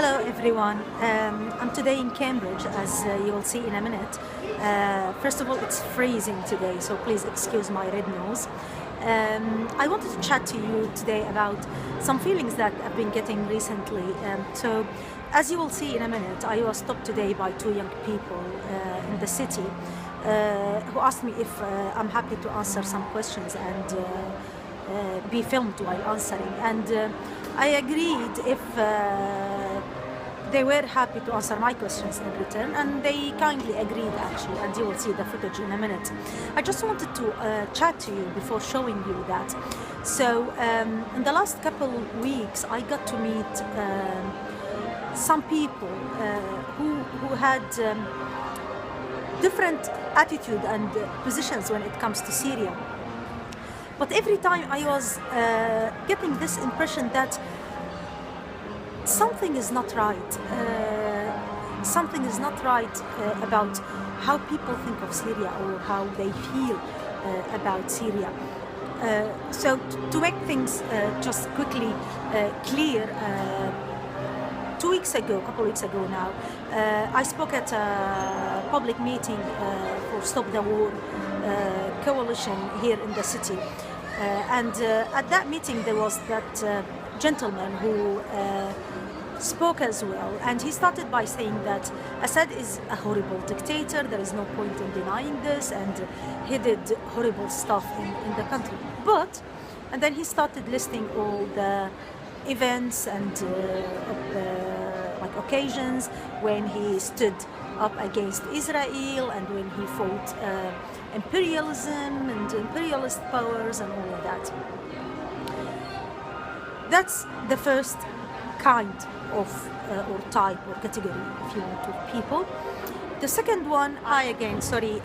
Hello everyone. I'm today in Cambridge, as you will see in a minute. First of all, it's freezing today, so please excuse my red nose. I wanted to chat to you today about some feelings that I've been getting recently. So, as you will see in a minute, I was stopped today by two young people in the city who asked me if I'm happy to answer some questions and be filmed while answering. And I agreed if they were happy to answer my questions in return, and they kindly agreed actually, and you will see the footage in a minute. I just wanted to chat to you before showing you that. So in the last couple weeks I got to meet some people who had different attitude and positions when it comes to Syria. But every time I was getting this impression that something is not right. Something is not right about how people think of Syria or how they feel about Syria. So to make things just quickly clear, 2 weeks ago, a couple of weeks ago now, I spoke at a public meeting for Stop the War coalition here in the city. And at that meeting there was that gentleman who spoke as well, and he started by saying that Assad is a horrible dictator, there is no point in denying this, and he did horrible stuff in the country. And then he started listing all the events and like occasions when he stood up against Israel and when he fought imperialism and imperialist powers and all of that. That's the first kind of or type or category, if you want, of people. The second one, sorry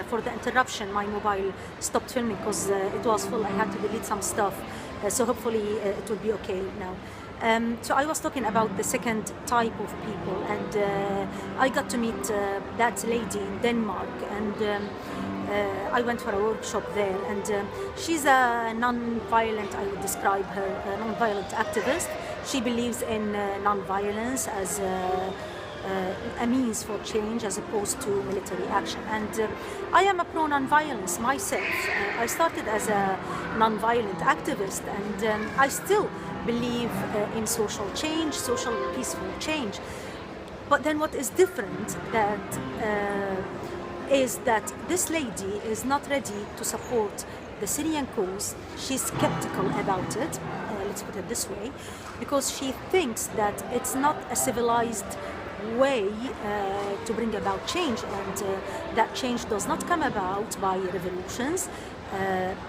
for the interruption, my mobile stopped filming because it was full. I had to delete some stuff, so hopefully it will be okay now. So I was talking about the second type of people, and I got to meet that lady in Denmark, and I went for a workshop there, and she's a non-violent, I would describe her, a non-violent activist. She believes in non-violence as a means for change as opposed to military action. And I am a pro-non-violence myself. I started as a non-violent activist, and I still believe in social change, social peaceful change. But then what is different is that this lady is not ready to support the Syrian cause. She's skeptical about it, let's put it this way, because she thinks that it's not a civilized way to bring about change, and that change does not come about by revolutions.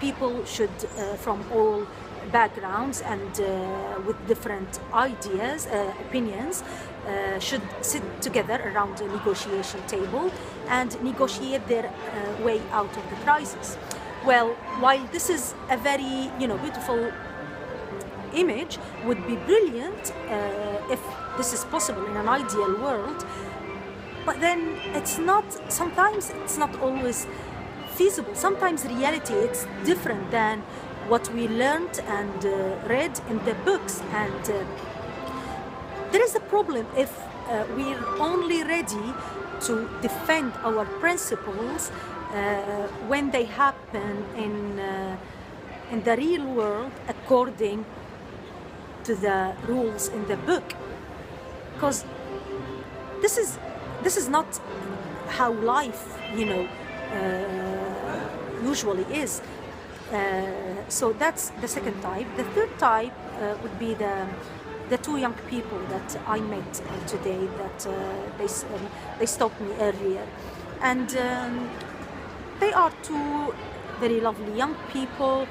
People should, from all backgrounds and with different ideas, opinions, should sit together around a negotiation table and negotiate their way out of the crisis. Well, while this is a very, beautiful image, would be brilliant if this is possible in an ideal world, but then sometimes it's not always feasible. Sometimes reality is different than what we learned and read in the books, and there is a problem if we're only ready to defend our principles when they happen in the real world according to the rules in the book, because this is not how life usually is. So that's the second type. The third type would be the two young people that I met today, that they stopped me earlier, and they are two very lovely young people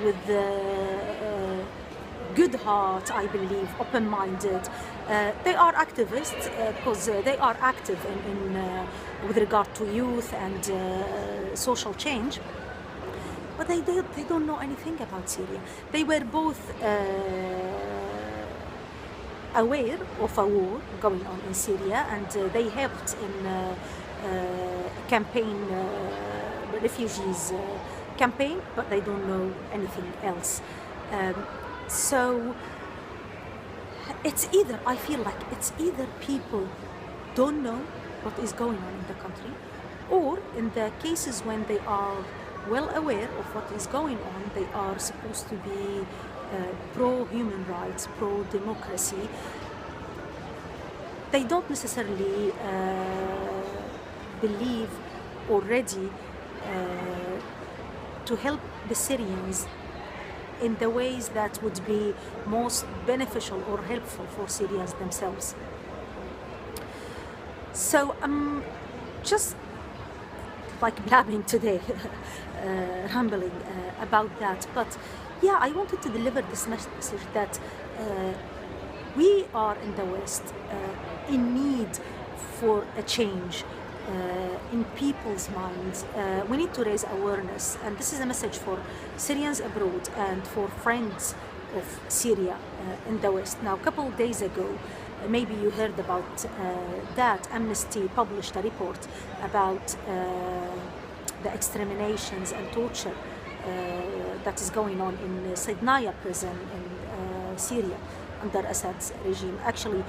with good heart, I believe, open-minded. They are activists because they are active with regard to youth and social change. But they don't know anything about Syria. They were both aware of a war going on in Syria, and they helped in campaign, refugees campaign, but they don't know anything else. So it's either, I feel like it's either people don't know what is going on in the country, or in the cases when they are well aware of what is going on, they are supposed to be pro-human rights, pro-democracy. They don't necessarily believe or ready to help the Syrians in the ways that would be most beneficial or helpful for Syrians themselves. So I'm just like blabbing today, rambling about that. But yeah, I wanted to deliver this message that we are in the West in need for a change in people's minds. We need to raise awareness, and this is a message for Syrians abroad and for friends of Syria in the West. Now, a couple of days ago, maybe you heard about that, Amnesty published a report about the exterminations and torture that is going on in Sidnaya prison in Syria under Assad's regime. Actually,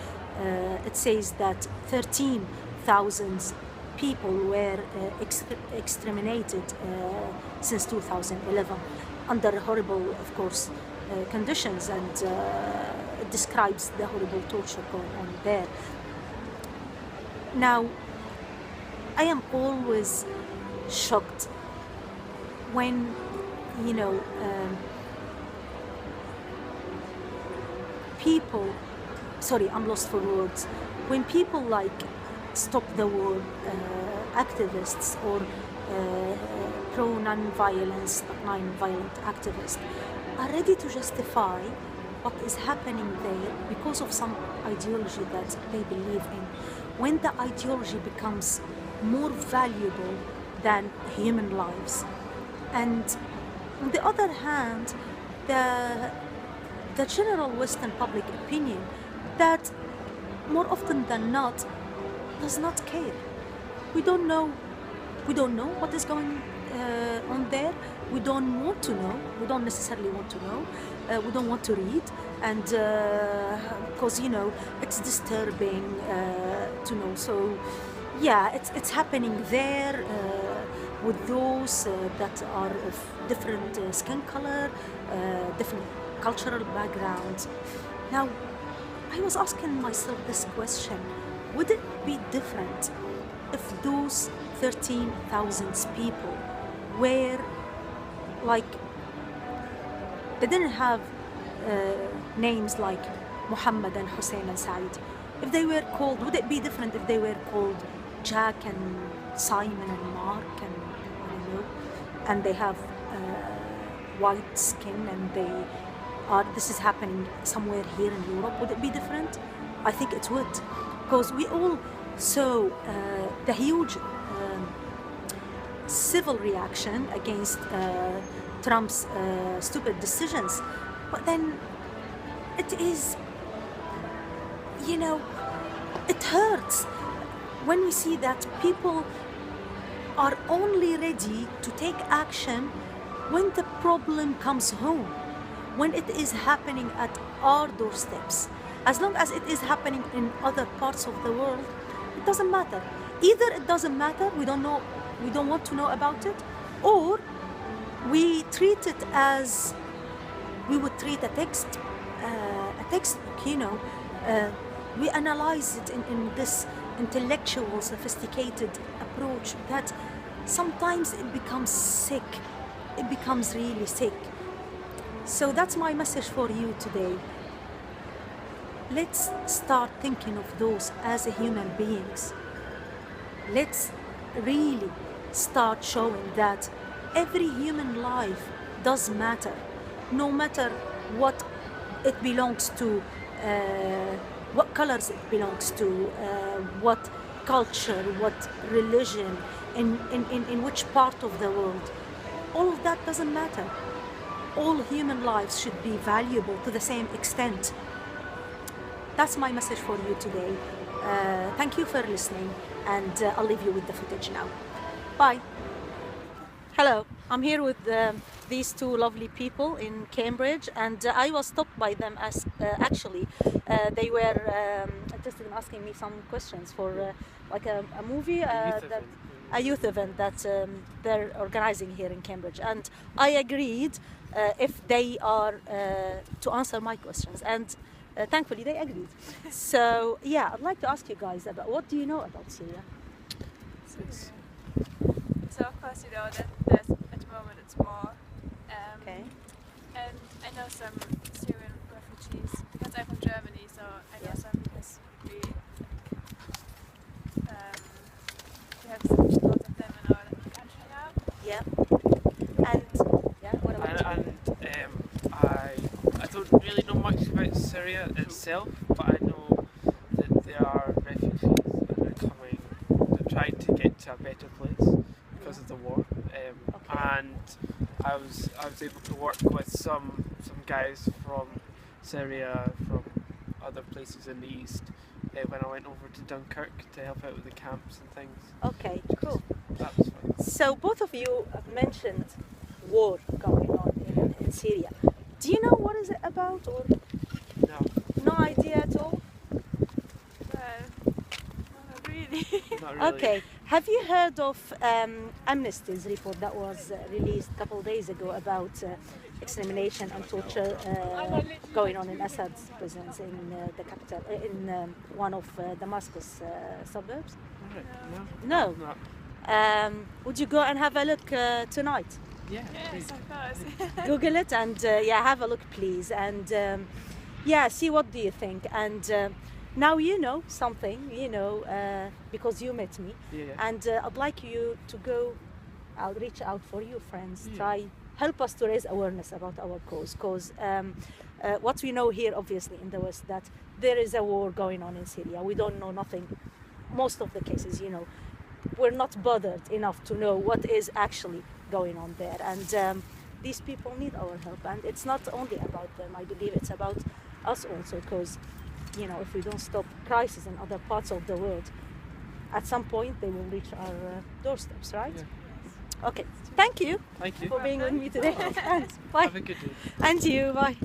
it says that 13,000 people were exterminated since 2011 under horrible, of course, conditions, and it describes the horrible torture going on there. Now, I am always shocked when, you know, people, sorry, I'm lost for words, when people like Stop the War activists or pro non-violence, non-violent activists are ready to justify what is happening there because of some ideology that they believe in, when the ideology becomes more valuable than human lives. And on the other hand, the general Western public opinion that more often than not does not care. We don't know what is going on there. We don't want to know. We don't necessarily want to know. We don't want to read, and because you know it's disturbing to know. So yeah, it's happening there with those that are of different skin color, different cultural backgrounds. Now, I was asking myself this question: would it be different if those 13,000 people were like, they didn't have names like Muhammad and Hussein and Said? If they were called, would it be different if they were called Jack and Simon and Mark and I don't know, and they have white skin and they are, this is happening somewhere here in Europe? Would it be different? I think it would, because we all saw the huge civil reaction against Trump's stupid decisions. But then it is, you know, it hurts when we see that people are only ready to take action when the problem comes home, when it is happening at our doorsteps. As long as it is happening in other parts of the world, it doesn't matter. Either it doesn't matter, we don't know, we don't want to know about it, or we treat it as we would treat a textbook, you know. We analyze it in this intellectual, sophisticated approach that sometimes it becomes sick. It becomes really sick. So that's my message for you today. Let's start thinking of those as human beings. Let's really start showing that every human life does matter, no matter what it belongs to, what colors it belongs to, what culture, what religion, in which part of the world. All of that doesn't matter. All human lives should be valuable to the same extent. That's my message for you today. Thank you for listening, and I'll leave you with the footage now. Bye. Hello. I'm here with these two lovely people in Cambridge, and I was stopped by them as actually they were interested in asking me some questions for like a movie a youth event that they're organizing here in Cambridge, and I agreed if they are to answer my questions, and thankfully they agreed. So yeah, I'd like to ask you guys about what do you know about Syria? So of course you know that there's at the moment it's war. Okay. And I know some Syrian refugees because I'm from Germany, so I know some because we have lots of them in our country now. Yeah. And yeah, what about you? I don't really know much about Syria itself, but I know that there are refugees and they're trying to get to a better place because of the war. And I was able to work with some guys from Syria, from other places in the east, when I went over to Dunkirk to help out with the camps and things. Okay, cool. That was fun. So both of you have mentioned war going on in Syria. Do you know what is it about, or No, no idea at all? Well, not really. not really. Okay. Have you heard of Amnesty's report that was released a couple of days ago about extermination and torture going on in Assad's prisons in the capital, in one of Damascus suburbs? Alright, No. No. Would you go and have a look tonight? Yeah. Yes, of course. Google it and yeah, have a look, please, and yeah, see what do you think. And now you know something, you know, because you met me, Yeah. and I'd like you to go out, reach out for your friends, Yeah. try help us to raise awareness about our cause. Because what we know here, obviously, in the West, that there is a war going on in Syria. We don't know nothing. Most of the cases, you know, we're not bothered enough to know what is actually going on there, and these people need our help, and it's not only about them. I believe it's about us also, because you know, if we don't stop crises in other parts of the world, at some point they will reach our doorsteps, right? Yeah. Okay, thank you Thank you. for being with me today. Thanks. Bye. Have a good day. And you, bye.